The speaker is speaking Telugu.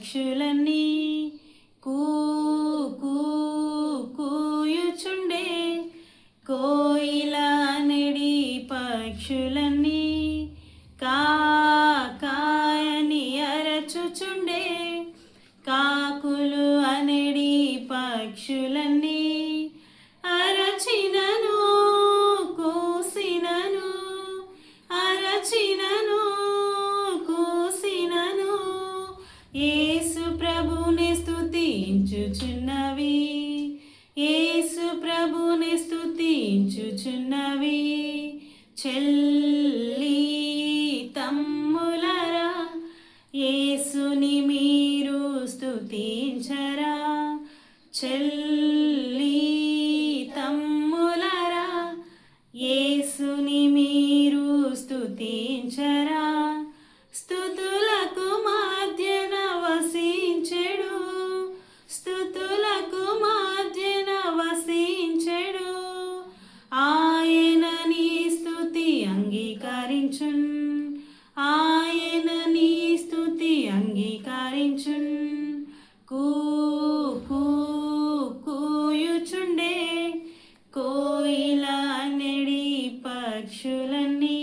పక్షులన్నీ కూ కూ కూయుచుండే, కోయిల నెడి పక్షులన్నీ కా కాయని అరచుచుండే, కాకులు అనెడి పక్షులన్నీ అరచినను కూసినను, అరచినను కూసినను యేసు ప్రభుని స్తుతించుచున్నవి, యేసు ప్రభుని స్తుతించుచున్నవి. చెల్లి తమ్ములరా, యేసుని మీరు స్తుతించరా. చెల్లి తమ్ములరా, యేసుని మీరు స్తుతించరా. స్తుతులకు మధ్యన వసించెడు, స్తుతులకు మధ్యన వసించెడు. ఆయన నీ స్తుతి అంగీకరించున్, ఆయన నీ స్తుతి అంగీకరించున్. కూ కూ కూయుచుండే, కోయిల నెడి పక్షులన్నీ